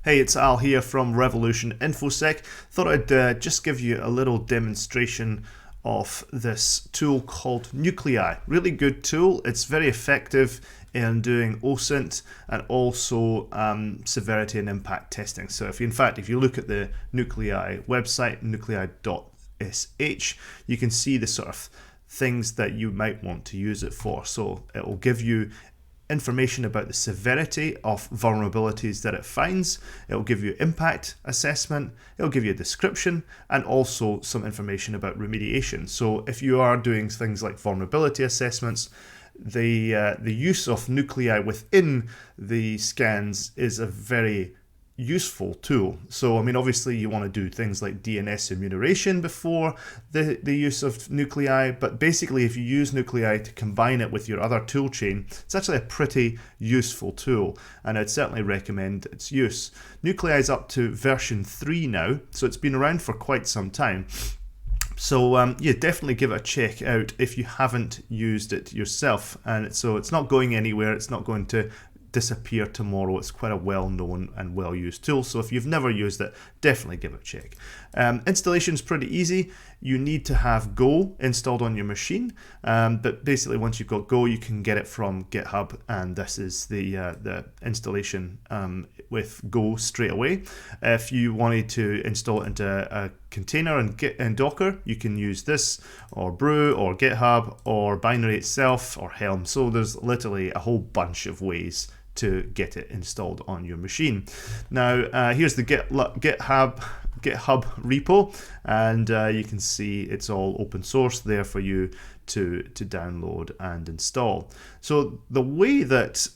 Hey, it's Al here from Revolution InfoSec. Thought I'd just give you a little demonstration of this tool called Nuclei. Really good tool. It's very effective in doing OSINT and also severity and impact testing. So if you look at the Nuclei website, nuclei.sh, you can see the sort of things that you might want to use it for. So it will give you information about the severity of vulnerabilities that it finds. It will give you impact assessment, it will give you a description, and also some information about remediation. So if you are doing things like vulnerability assessments, the use of Nuclei within the scans is a very useful tool. So I mean, obviously you want to do things like DNS enumeration before the use of Nuclei, but basically if you use Nuclei to combine it with your other tool chain, it's actually a pretty useful tool, and I'd certainly recommend its use. Nuclei is up to version 3 now, so it's been around for quite some time. So yeah, definitely give it a check out if you haven't used it yourself. And so it's not going anywhere, it's not going to disappear tomorrow. It's quite a well-known and well-used tool, so if you've never used it, definitely give it a check. Installation is pretty easy. You need to have Go installed on your machine, but basically once you've got Go, you can get it from GitHub, and this is the installation with Go straight away. If you wanted to install it into a container and Docker, you can use this, or Brew, or GitHub, or Binary itself, or Helm. So there's literally a whole bunch of ways to get it installed on your machine. Now here's the GitHub repo, and you can see it's all open source there for you to download and install. So the way that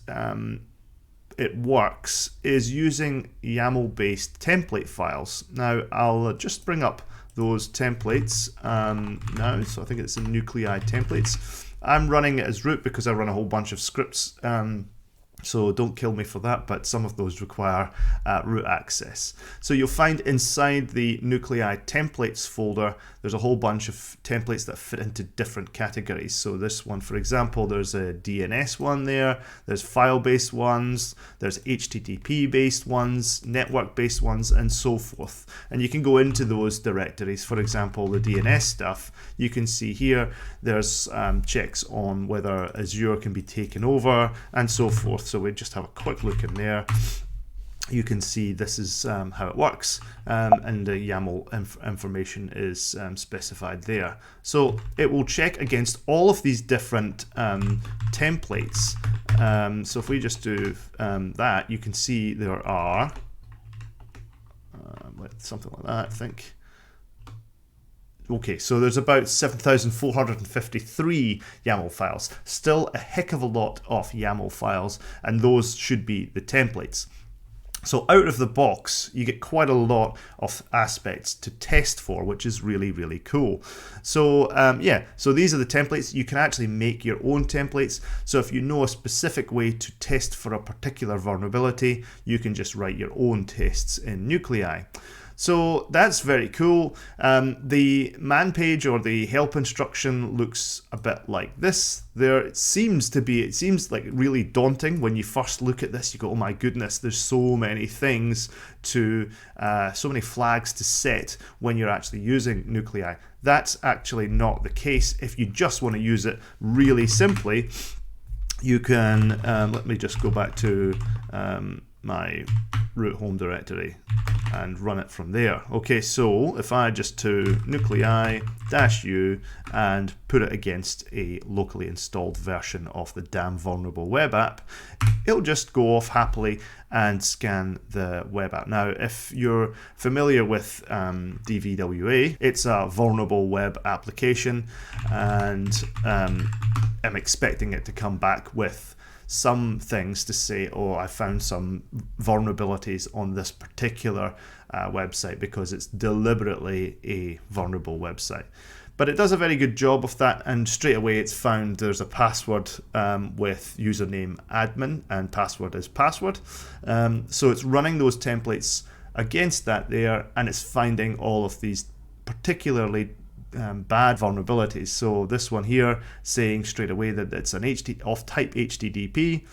it works is using YAML based template files. Now I'll just bring up those templates now. So I think it's in Nuclei templates. I'm running it as root because I run a whole bunch of scripts, so don't kill me for that, but some of those require root access. So you'll find inside the Nuclei templates folder, there's a whole bunch of templates that fit into different categories. So this one, for example, there's a DNS one there, there's file-based ones, there's HTTP-based ones, network-based ones, and so forth. And you can go into those directories. For example, the DNS stuff, you can see here, there's checks on whether Azure can be taken over, and so forth. So we just have a quick look in there. You can see this is how it works, and the YAML information is specified there. So it will check against all of these different templates. So if we just do that, you can see there are something like that, I think. Okay, so there's about 7,453 YAML files. Still a heck of a lot of YAML files, and those should be the templates. So out of the box, you get quite a lot of aspects to test for, which is really, really cool. So yeah, so these are the templates. You can actually make your own templates. So if you know a specific way to test for a particular vulnerability, you can just write your own tests in Nuclei. So that's very cool. The man page or the help instruction looks a bit like this. It seems like really daunting when you first look at this. You go, oh my goodness, there's so many things so many flags to set when you're actually using Nuclei. That's actually not the case. If you just want to use it really simply, you can, let me just go back to my root home directory and run it from there. Okay, so if I just do nuclei-u and put it against a locally installed version of the damn vulnerable web app, it'll just go off happily and scan the web app. Now, if you're familiar with DVWA, it's a vulnerable web application, and I'm expecting it to come back with some things to say, oh, I found some vulnerabilities on this particular website because it's deliberately a vulnerable website. But it does a very good job of that, and straight away it's found there's a password with username admin and password is password. So it's running those templates against that there, and it's finding all of these particularly bad vulnerabilities. So this one here saying straight away that it's an of type HTTP.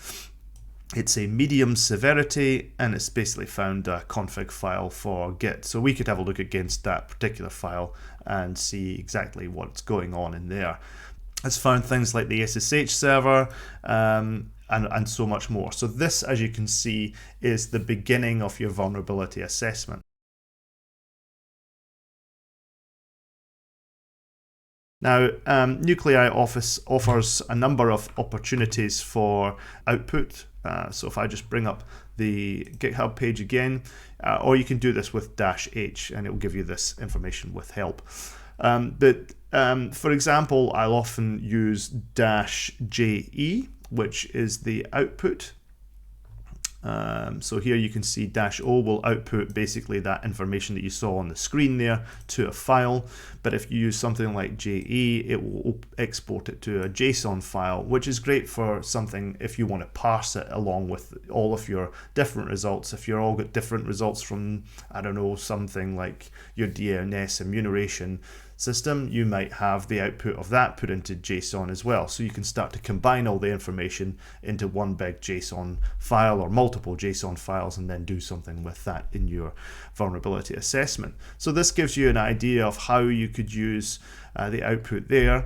It's a medium severity, and it's basically found a config file for Git. So we could have a look against that particular file and see exactly what's going on in there. It's found things like the SSH server and so much more. So this, as you can see, is the beginning of your vulnerability assessment. Now, Nuclei offers a number of opportunities for output. So if I just bring up the GitHub page again, or you can do this with -h and it will give you this information with help. For example, I'll often use -je, which is the output. So here you can see -o will output basically that information that you saw on the screen there to a file. But if you use something like JE, it will export it to a JSON file, which is great for something if you want to parse it along with all of your different results. If you're all got different results from, I don't know, something like your DNS enumeration system, you might have the output of that put into JSON as well. So you can start to combine all the information into one big JSON file or multiple JSON files and then do something with that in your vulnerability assessment. So this gives you an idea of how you could use the output there.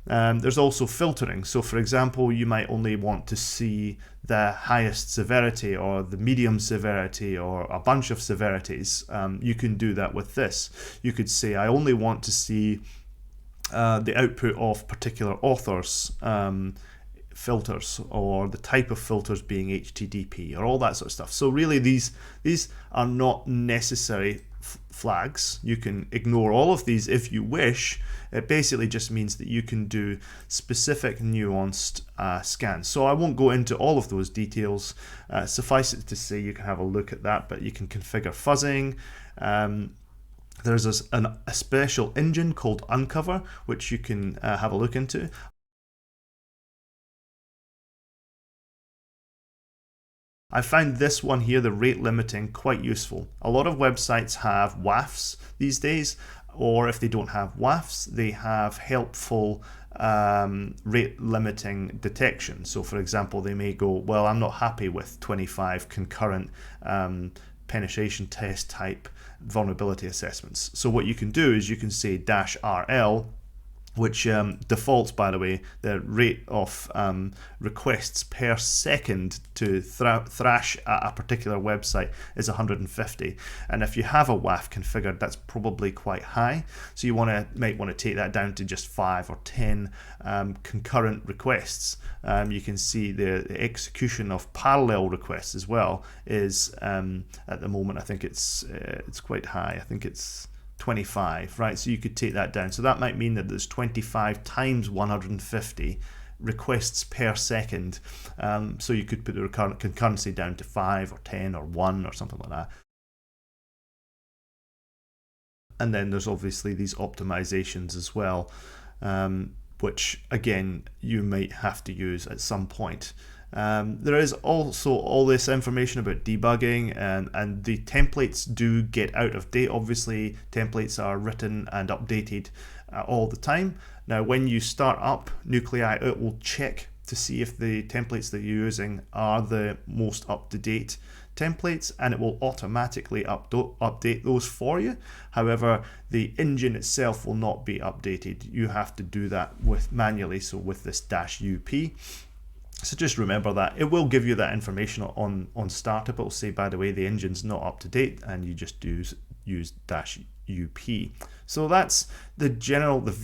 There's also filtering. So for example, you might only want to see the highest severity or the medium severity or a bunch of severities. You can do that with this. You could say, I only want to see the output of particular authors filters, or the type of filters being HTTP, or all that sort of stuff. So really these are not necessary flags. You can ignore all of these if you wish. It basically just means that you can do specific nuanced scans. So I won't go into all of those details. Suffice it to say, you can have a look at that, but you can configure fuzzing. There's a special engine called Uncover, which you can have a look into. I found this one here, the rate limiting, quite useful. A lot of websites have WAFs these days, or if they don't have WAFs, they have helpful rate limiting detection. So for example, they may go, well, I'm not happy with 25 concurrent penetration test type vulnerability assessments. So what you can do is you can say -rl, which defaults, by the way, the rate of requests per second to thrash at a particular website is 150. And if you have a WAF configured, that's probably quite high. So you might want to take that down to just 5 or 10 concurrent requests. You can see the execution of parallel requests as well is, at the moment, I think it's quite high. I think it's 25, right? So you could take that down. So that might mean that there's 25 times 150 requests per second. So you could put the concurrency down to 5 or 10 or 1 or something like that. And then there's obviously these optimizations as well, which again, you might have to use at some point. There is also all this information about debugging, and the templates do get out of date. Obviously, templates are written and updated all the time. Now, when you start up Nuclei, it will check to see if the templates that you're using are the most up-to-date templates, and it will automatically update those for you. However, the engine itself will not be updated. You have to do that manually, so with this -up. So just remember that. It will give you that information on startup. It will say, by the way, the engine's not up to date, and you just use -up. So that's the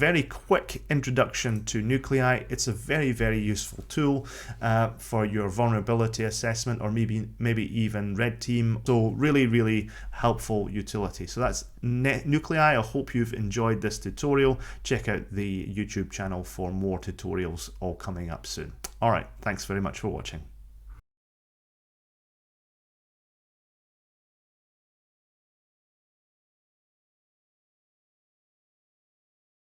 very quick introduction to Nuclei. It's a very, very useful tool for your vulnerability assessment, or maybe even red team. So really, really helpful utility. So that's Nuclei. I hope you've enjoyed this tutorial. Check out the YouTube channel for more tutorials all coming up soon. All right, thanks very much for watching.